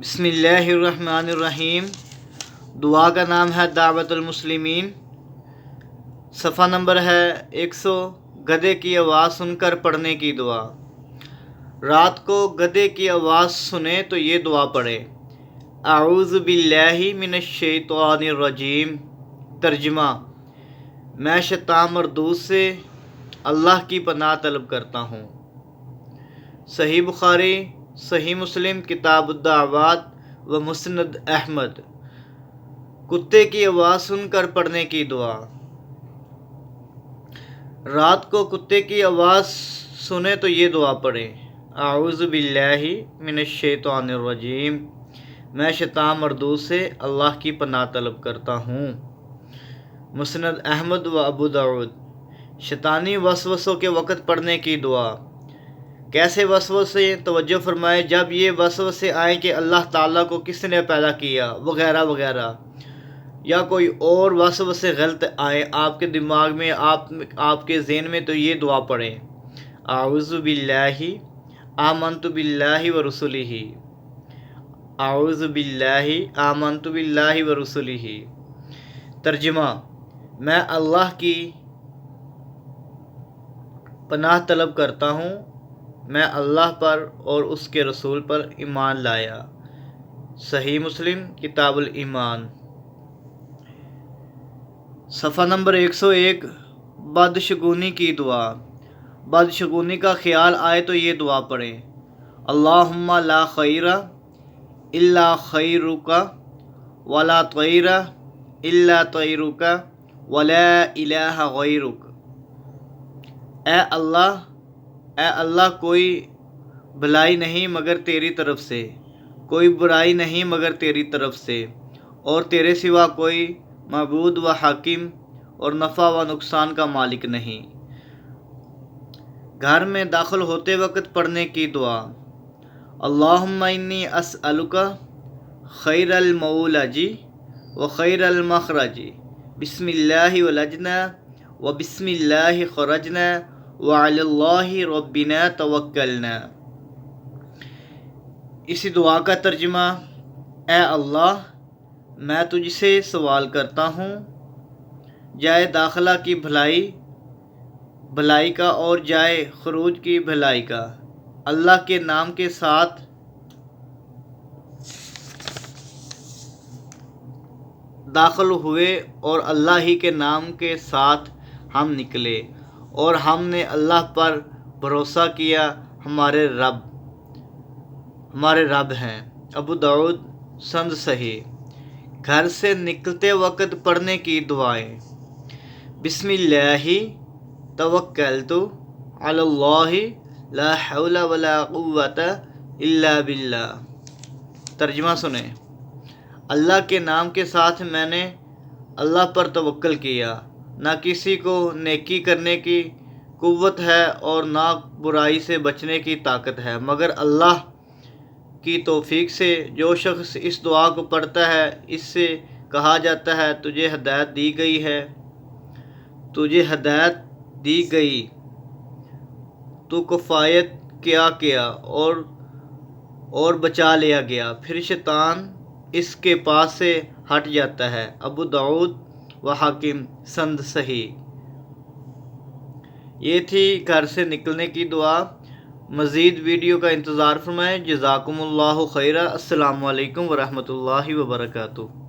बिस्मिल्लाहिर्रहमानिर्रहीम। दुआ का नाम है दावतुल मुस्लिमीन। सफ़ा नंबर है 100। गधे की आवाज़ सुनकर पढ़ने की दुआ। रात को गधे की आवाज़ सुने तो ये दुआ पढ़े, आऊज़ु बिल्लाहि मिनश शैतानिर रजीम। तर्जुमा, मैं शैतान मरदूद से अल्लाह की पनाह तलब करता हूँ। सही बुखारी, सही मुस्लिम, किताबुद्दावात व मुस्नद अहमद। कुत्ते की आवाज़ सुनकर पढ़ने की दुआ। रात को कुत्ते की आवाज़ सुने तो ये दुआ पढ़ें, आऊज़ु बिल्लाहि मिनश शैतानिर रजीम। मैं शैतान मरदूद से अल्लाह की पनाह तलब करता हूँ। मुस्नद अहमद व अबू दाऊद। शैतानी वसवसों के वक़्त पढ़ने की दुआ। कैसे वसवसे? तवज्जो फरमाए, जब ये वसवसे आए कि अल्लाह ताला को किसने पैदा किया वगैरह वगैरह, या कोई और वसवसे गलत आए आपके दिमाग में, आपके ज़हन में, तो ये दुआ पढ़ें, आऊज़ु बिल्लाहि आमनतु बिल्लाहि व रुसुलिही। आऊज़ु बिल्लाहि आमनतु बिल्लाहि व रुसुलिही। तर्जुमा, मैं अल्लाह की पनाह तलब करता हूँ, मैं अल्लाह पर और उसके रसूल पर ईमान लाया। सही मुस्लिम, किताबुल ईमान। सफ़ा नंबर 101। बदशगुनी की दुआ। बदशगुनी का ख्याल आए तो ये दुआ पढ़ें, अल्लाहुम्मा ला खैरा इल्ला खैरुका वला तैरा इल्ला तैरुका वला इलाहा गैरुक। ए अल्लाह, कोई भलाई नहीं मगर तेरी तरफ से, कोई बुराई नहीं मगर तेरी तरफ से, और तेरे सिवा कोई मबूद व हाकिम और नफ़ा व नुकसान का मालिक नहीं। घर में दाखिल होते वक़्त पढ़ने की दुआ, अल्लाहुम्मा इन्नी अस्अलुका खैरल मौलजी व खैरल मखरजी, बिस्मिल्लाहि वलजना व बिस्मिल्लाहि खरजना व अलल्लाहि रब्बिना तवक्कलना। इसी दुआ का तर्जुमा, ए अल्लाह, मैं तुझसे सवाल करता हूँ जाए दाखिला की भलाई का और जाए खरूज की भलाई का, अल्लाह के नाम के साथ दाखिल हुए और अल्लाह ही के नाम के साथ हम निकले, और हमने अल्लाह पर भरोसा किया, हमारे रब हैं। अबू दाऊद संद सही। घर से निकलते वक़्त पढ़ने की दुआएं, बिस्मिल्लाहि तवक्कलतु अलल्लाहि ला हौला वला कुव्वता इल्ला बिल्लाह। तर्जुमा सुने, अल्लाह के नाम के साथ मैंने अल्लाह पर तवक्कल किया, ना किसी को नेकी करने की कुव्वत है और ना बुराई से बचने की ताकत है मगर अल्लाह की तौफीक से। जो शख्स इस दुआ को पढ़ता है, इससे कहा जाता है, तुझे हदायत दी गई है, तुझे हदायत दी गई, तू किफ़ायत किया और बचा लिया गया, फिर शैतान इसके पास से हट जाता है। अबू दाऊद व हाकिम संद सही। ये थी घर से निकलने की दुआ। मज़ीद वीडियो का इंतज़ार फरमाएँ। जज़ाकुमुल्लाहु खैरा। अस्सलामु अलैकुम व रहमतुल्लाहि व बरकातुहू।